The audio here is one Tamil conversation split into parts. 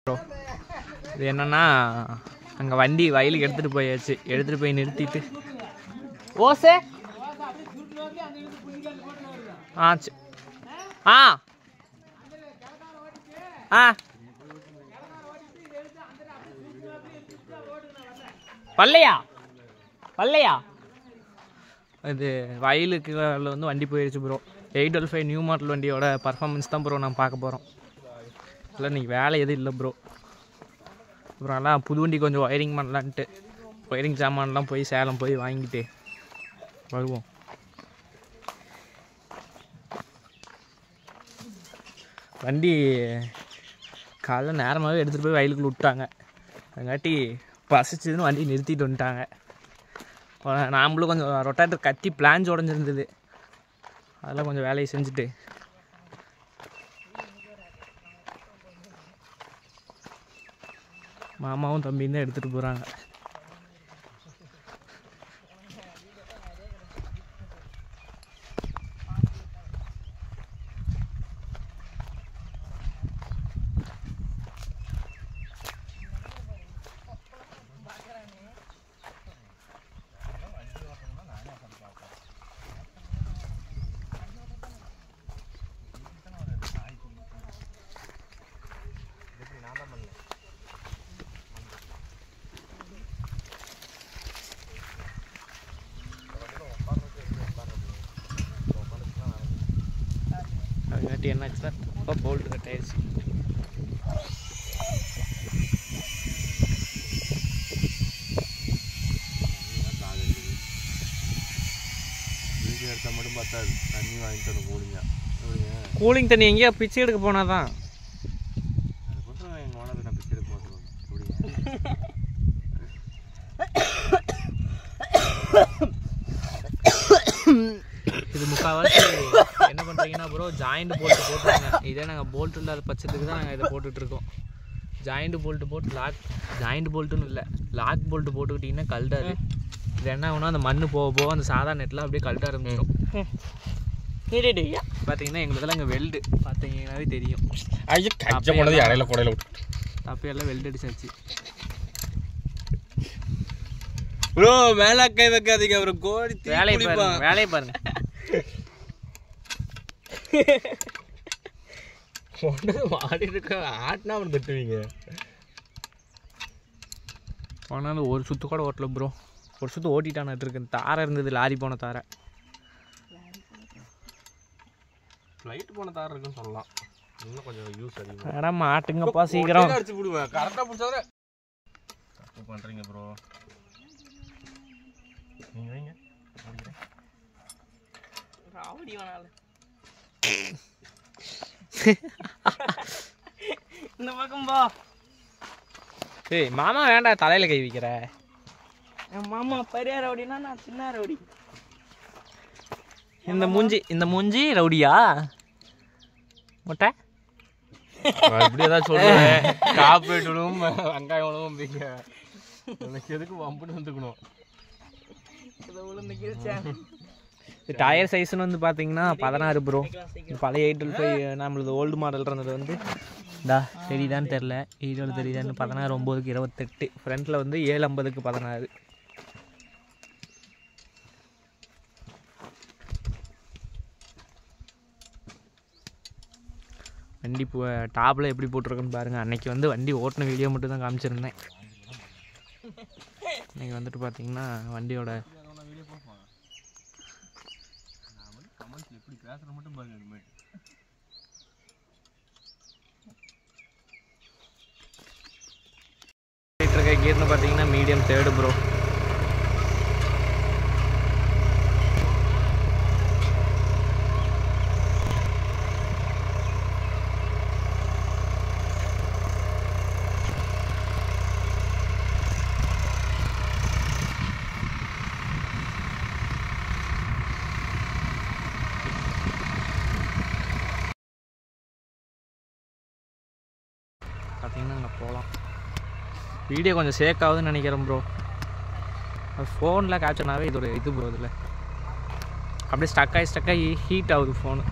இது என்னன்னா அங்கே வண்டி வயலுக்கு எடுத்துகிட்டு போயாச்சு. எடுத்துகிட்டு போய் நிறுத்திட்டு ஓசே ஆச்சு. ஆ ஆ பல்லையா பல்லையா இது வயலுக்கு வந்து வண்டி போயிடுச்சு ப்ரோ. 815 நியூ மாடல் வண்டியோட பர்ஃபார்மன்ஸ் தான் ப்ரோ நான் பார்க்க போகிறோம். இல்லை இன்றைக்கி வேலை எதுவும் இல்லை ப்ரோ. அப்புறம் எல்லாம் புது வண்டி கொஞ்சம் ஒயரிங் பண்ணலான்ட்டு ஒயரிங் சாமான்லாம் போய் சேலம் போய் வாங்கிட்டு வருவோம். வண்டி காலைல நேரமாகவே எடுத்துகிட்டு போய் வயலுக்குள்ள விட்டாங்க. அதுங்காட்டி பசிச்சதுன்னு வண்டி நிறுத்திட்டு வந்துட்டாங்க. நாம்ளும் கொஞ்சம் ரொட்டாட்டர் கத்தி பிளான்ஸ் உடஞ்சிருந்தது. அதெல்லாம் கொஞ்சம் வேலையை செஞ்சுட்டு மாமாவும் தம்பியும் தான் எடுத்துகிட்டு போகிறாங்க. அதுக்காட்டி என்னாச்சுன்னா ரொம்ப போல்ட்டு கட் ஆயிடுச்சு. எடுத்தால் மட்டும் பார்த்தாது. தண்ணி வாங்கி தரணும் கூலிங் தண்ணி எங்கேயா பிச்சை எடுக்க போனால் தான். அதுக்கப்புறம் எங்கள் ஓனர் நான் பிச்சை எடுக்க போட்டுருவேன். இது முக்கால்வாசி என்ன பண்ணுறீங்கன்னா ப்ரோ ஜாயிண்ட் போல்ட்டு போட்டுருங்க. இதே நாங்கள் போல்ட்டு இல்லாத பட்சத்துக்கு தான் நாங்கள் இதை போட்டுட்ருக்கோம். ஜாயிண்ட் போல்ட்டு போட்டு ஜாயிண்ட் போல்ட்டுன்னு இல்லை லாக் போல்ட்டு போட்டுக்கிட்டிங்கன்னா கல்டாது. இது என்ன ஆகுனா அந்த மண் போக போக அந்த சாதா நெட்டில் அப்படியே கல்ட ஆரம்பிச்சிடும். பார்த்தீங்கன்னா எங்களுக்கெல்லாம் இங்கே வெல்டு பார்த்தீங்கன்னாவே தெரியும். இடையில கூடையில் விட்டு தப்பையெல்லாம் வெல்டு அடிச்சாச்சு ப்ரோ. மேலே கை வைக்காதீங்க அப்புறம் கோடி வேலையை பாருங்க. ஆடி இருக்க ஆட்டினா அவன் திட்டுவீங்க. போனாலும் ஒரு சுற்று கூட ஓட்டல ப்ரோ. ஒரு சுற்று ஓட்டிட்டான்னு இருக்கு. தாரை இருந்தது லாரி போன தாரை. ஃப்ளைட் போன தாரை இருக்குன்னு சொல்லலாம். இன்னும் கொஞ்சம் யூஸ் அதிகம். வேணா மாட்டுங்கப்பா சீக்கிரம். அடிச்சு விடுவேன் கரெக்டாக பிடிச்சாத. தப்பு பண்ணுறீங்க ப்ரோ. நீங்கள் வைங்க ராவடி வேணால இந்த பக்கம் பா. ஏய் மாமா வேண்டாம் தலையில கை வைக்கிற. என் மாமா பெரிய ரவுடினா நான் சின்ன ரவுடி. இந்த மூஞ்சி ரவுடியா முட்டை இப்படி ஏதாவது சொல்லுவேன். காப்பேட் விடுவோம் வெங்காயம் விடுவோம். எனக்கு எதுக்கு வம்புன்னு வந்துக்கணும். டயர் சைஸ்ன்னு வந்து பார்த்தீங்கன்னா 16 ப்ரோ. பழைய 815 நம்மளது ஓல்டு மாடல் இருந்தது வந்து தெரியுதான்னு தெரில. ஈரோடு தெரியுதான்னு 16 9க்கு 28. ஃப்ரண்ட்டில் வந்து 750க்கு 16. வண்டி டாப்பில் எப்படி போட்டிருக்குன்னு பாருங்கள். அன்றைக்கி வந்து வண்டி ஓட்டின வீடியோ மட்டும் தான் காமிச்சிருந்தேன். இன்றைக்கி வந்துட்டு பார்த்தீங்கன்னா வண்டியோட எப்படி பேசுகிற மட்டும் பாருங்க. இருக்க கீர்னு பார்த்தீங்கன்னா மீடியம் 3rd ப்ரோ. பார்த்தீங்கன்னா அங்கே போகலாம். வீடியோ கொஞ்சம் ஷேக் ஆகுதுன்னு நினைக்கிறேன் ப்ரோ. ஃபோனில் கேப்சர்னாவே இது ஒரு இது ப்ரோ. இதில் அப்படியே ஸ்டக்காகி ஹீட் ஆகுது ஃபோனு.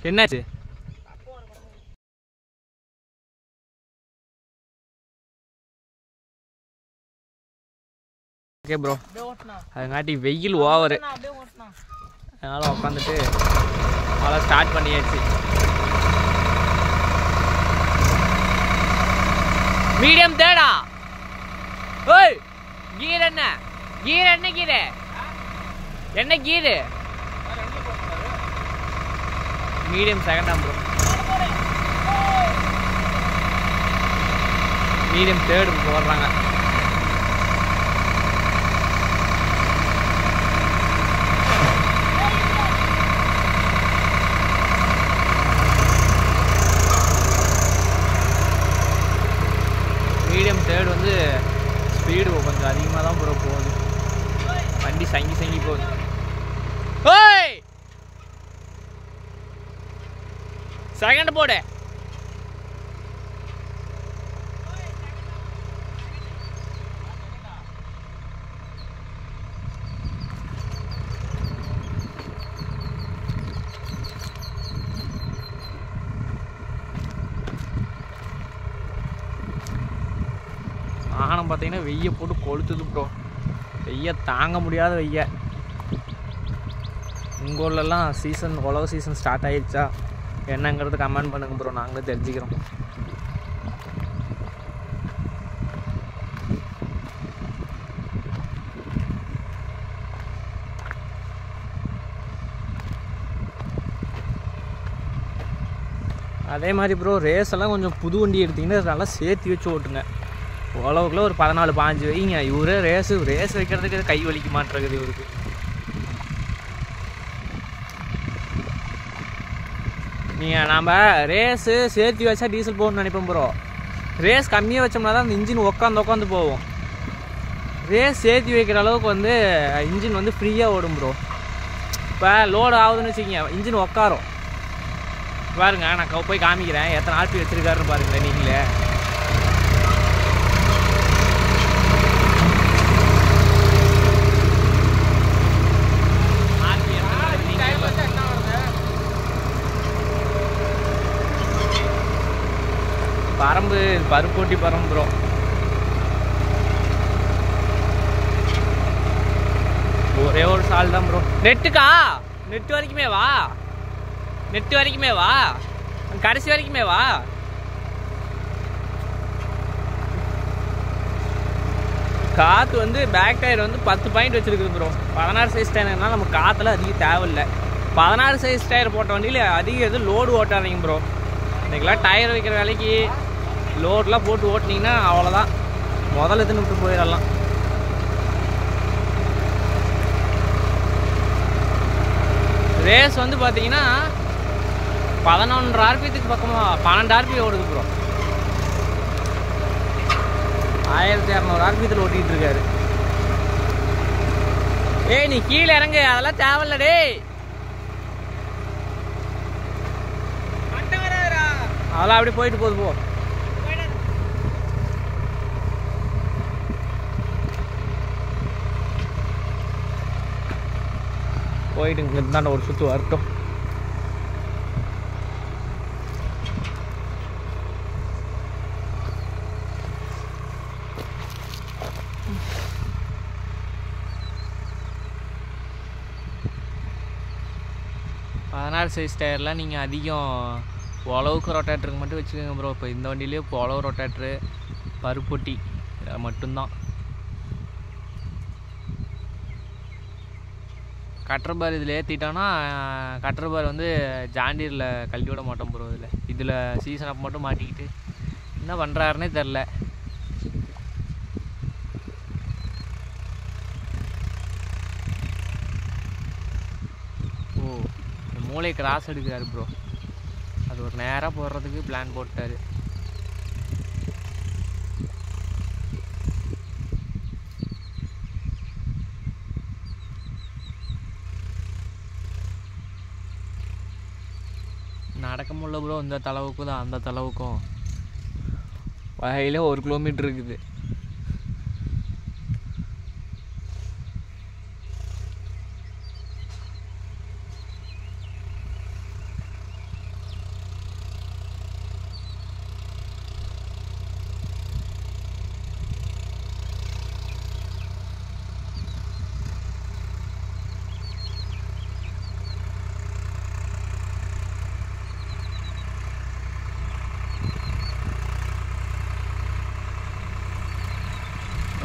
என்னாச்சு? ஓகே ப்ரோ, அதுங்காட்டி வெயில் ஓவரு, அதனால் உட்காந்துட்டு மழை ஸ்டார்ட் பண்ணியாச்சு. மீடியம் தேடா. ஓய் கீர் என்ன கீர்? என்ன கீரு? என்ன கீரு? மீடியம் செகண்டாம் ப்ரோ. மீடியம் தேர்டு போடுறாங்க. மீடியம் தேர்டு வந்து ஸ்பீடு கொஞ்சம் அதிகமாக தான் ப்ரோ போகுது. வண்டி சங்கி சங்கி போகுது. ஓய் செகண்ட் போடு. வாகனம் பார்த்தீங்கன்னா வெய்ய போட்டு கொளுத்துது ப்ரோ. வெய்ய தாங்க முடியாத வெய்ய. உங்கள் ஊர்லலாம் சீசன் உழவு சீசன் ஸ்டார்ட் ஆகிடுச்சா என்னங்கிறது கமெண்ட் பண்ணுங்க ப்ரோ, நாங்களே தெரிஞ்சுக்கிறோம். அதே மாதிரி ப்ரோ ரேஸ் எல்லாம் கொஞ்சம் புது வண்டி எடுத்திங்கன்னா நல்லா சேர்த்து வச்சு ஓட்டுங்க. உழவுக்குள்ள ஒரு 14-15 வைங்க. இவரே ரேஸ் வைக்கிறதுக்கு கை வலிக்க மாட்டேங்குது இவருக்கு. நீங்கள் நாம் ரேஸு சேர்த்து வச்சா டீசல் போகணும்னு நினைப்போம் ப்ரோ. ரேஸ் கம்மியாக வச்சோம்னா தான் அந்த இன்ஜின் உட்காந்து போவோம். ரேஸ் சேர்த்து வைக்கிற அளவுக்கு வந்து இன்ஜின் வந்து ஃப்ரீயாக ஓடும் ப்ரோ. இப்போ லோடு ஆகுதுன்னு வச்சுக்கிங்க, இன்ஜின் உட்காரும். பாருங்க, நான் போய் காமிக்கிறேன் எத்தனை ஆர்பி வச்சுருக்காருன்னு பாருங்களேன் நீங்களே. பரம்பு பருப்போட்டி பரம்பு ப்ரோ. ஒரே ஒரு சால் தான் ப்ரோ. நெட்டுக்கா? நெட்டு வரைக்குமே வா, நெட்டு வரைக்குமே வா, கடைசி வரைக்குமே வா. காற்று வந்து பேக் டயர் வந்து 10 பாயிண்ட் வச்சுருக்குது ப்ரோ. 16 சைஸ் டயர்னால நம்ம காற்றுல அதிகம் தேவையில்லை. 16 சைஸ் டயர் போட்ட வண்டியில் அதிகம் எதுவும் லோடு ஓட்டாதீங்க ப்ரோ. இன்றைக்கெல்லாம் டயர் வைக்கிற வேலைக்கு லோடெலாம் போட்டு ஓட்டினீங்கன்னா அவ்வளோதான், முதல்ல எடுத்துன்னு விட்டு போயிடலாம். ரேஸ் வந்து பார்த்தீங்கன்னா 11 ஆர்பியத்துக்கு பக்கமாக 12 ஆர்பி ஓடுது ப்ரோ. 1200 ஆர்பியத்தில் ஓட்டிகிட்டு இருக்காரு. ஏய் நீ கீழே இறங்கு, அதெல்லாம் தேவையில்ல டே. அதெல்லாம் அப்படியே போயிட்டு போகுது போ. போயிட்டு இங்கே இருந்தாண்ட ஒரு சுற்று வரட்டும். சைஸ் டயர்லாம் நீங்கள் அதிகம் உழவுக்கு ரொட்டேட்டருக்கு மட்டும் வச்சுக்கோங்க ப்ரோ. இப்போ இந்த வண்டியிலே இப்போ உழவு ரொட்டேட்ரு பருப்பொட்டி மட்டும்தான். கட்டர் பார் இதில் ஏற்றிட்டோன்னா கட்டர் பார் வந்து ஜாண்டீரில் கழட்டி விட மாட்டோம் ப்ரோ. இதில் சீசன் அப்போ மட்டும் மாட்டிக்கிட்டு என்ன பண்ணுறாருன்னே தெரில. ஓ மூளை கிராஸ் எடுக்கிறாரு ப்ரோ. அது ஒரு நேராக போடுறதுக்கு பிளான் போட்டார். நடக்க முடியல ப்ரோ. இந்த தளவுக்கும் தான் அந்த தளவுக்கும் வகையில் 1 கிலோமீட்டர் இருக்குது.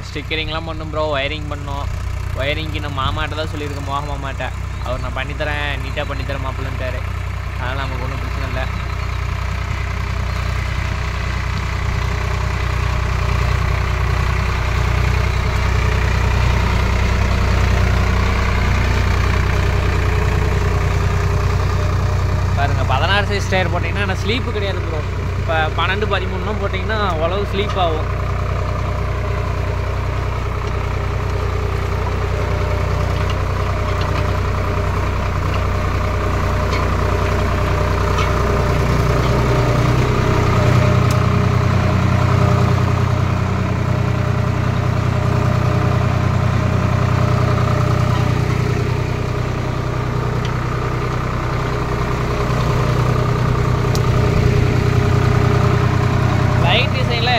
ஸ்டிக்கரிங்லாம் பண்ணும் ப்ரோ. ஒயரிங் பண்ணோம். ஒயரிங்க்கு நான் மாமாட்ட தான் சொல்லியிருக்கேன், மோக மாமாட்ட. அவர் நான் பண்ணித்தரேன், நீட்டாக பண்ணித்தரேன் மாப்பிள்ளன்ட்டாரு. அதனால் நமக்கு ஒன்றும் பிரச்சனை இல்லை. பாருங்கள் 16 சைஸ் டயர் போட்டிங்கன்னா ஆனால் ஸ்லீப்பு கிடையாது ப்ரோ. இப்போ 12, 13 போட்டிங்கன்னா அவ்வளவு ஸ்லீப் ஆகும்.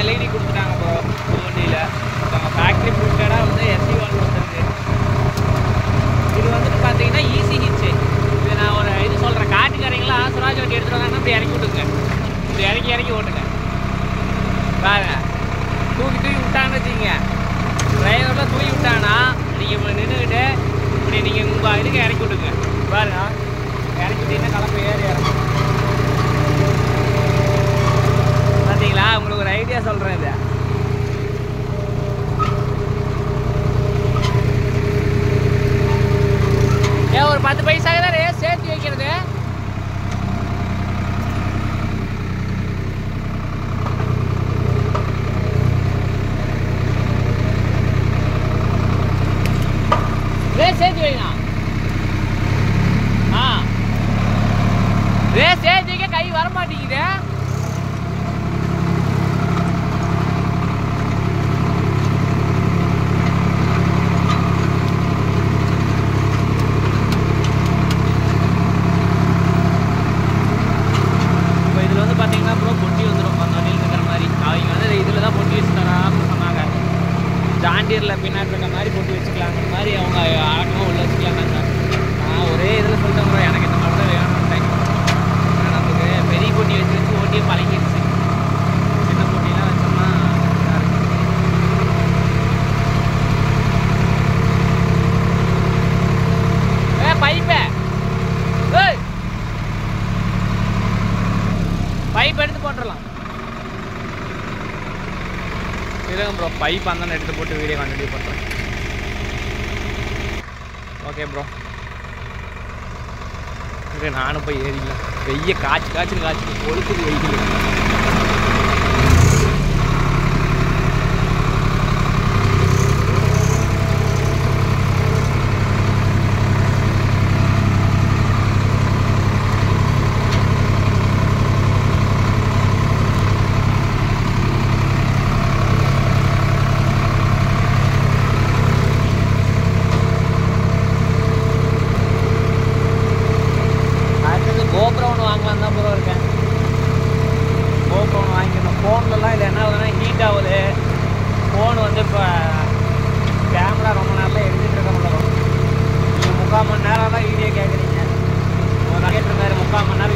LED கொடுத்துட்டாங்க ப்ரோ வண்டியில். நம்ம ஃபேக்ட்ரி ஃபிட்டடாக வந்து எஸ்சி வால்வ் வந்துருக்கு. இது வந்துட்டு பார்த்தீங்கன்னா ஈஸி ஹிட்ச். இது நான் ஒரு இது சொல்கிறேன், காட்டுக்காரங்களாம் சுராஜ் வண்டி எடுத்துகிட்டு வந்தாங்கன்னா இப்படி இறக்கி விட்டுங்க. இப்படி இறக்கி ஓட்டுங்க. பாருங்க, தூக்கி விட்டான்னு வச்சுக்கோங்க. டிரைவரில் தூக்கி விட்டானா நீங்கள் இப்போ நின்றுக்கிட்டு இப்படி நீங்கள் உங்கள் இதுக்கு இறக்கி விட்டுங்க. பாருங்க, இறக்கி விட்டீங்கன்னா கலப்பு ஏறி இறங்கும். பார்த்தீங்களா? உங்களுக்கு ஒரு ஐடியா சொல்கிறேன். இது ஏன் ஒரு 10 பைசாக தான் சேர்த்து வைக்கிறது. சேர்த்து வைக்கலாம். சேர்த்து வைக்க கை வரமாட்டேங்குது. பார்த்தீங்கன்னா ப்ரோ பொட்டி வந்துடும் அந்த வண்டியில் இருக்கிற மாதிரி. அவங்க வந்து இதில் தான் பொட்டி வச்சு தரான்னு சொன்னாங்க. ஜாண்டியரில் பின்னாடி இருக்கிற மாதிரி பொட்டி வச்சுக்கலாங்கிற மாதிரி அவங்க அடக்கமாக உள்ள வச்சுக்கலாங்க. நான் ஒரே இதில் சொல்லிட்டேன் ப்ரோ, எனக்கு இந்த மாதிரி தான் வேணும்ட்டேன். நமக்கு பெரிய பொட்டி வச்சு ஓட்டியே பழகிடுச்சு. சின்ன பொட்டிலாம் வச்சோம்னா பைப் எடுத்து போட்டுடலாம். இருங்க ப்ரோ, பைப் அந்த எடுத்து போட்டு வீடியோ கண்டினியூ பண்ணுறேன். ஓகே ப்ரோ, இது நானும் போய் ஏறிக்கலாம். வெய்ய காய்ச்சி கொழுக்குது வெயில். ஃபோன்லலாம் இது என்ன ஆகுதுன்னா ஹீட் ஆகுது. ஃபோன் வந்து இப்போ கேமரா ரொம்ப நேரம் எடுத்துகிட்டு இருக்க முடியும். நீங்கள் 3/4 மணி நேரம் தான் வீடியோ கேட்குறீங்க. ஒரு கேட்டிருந்தாரு 3/4 மணி நேரம்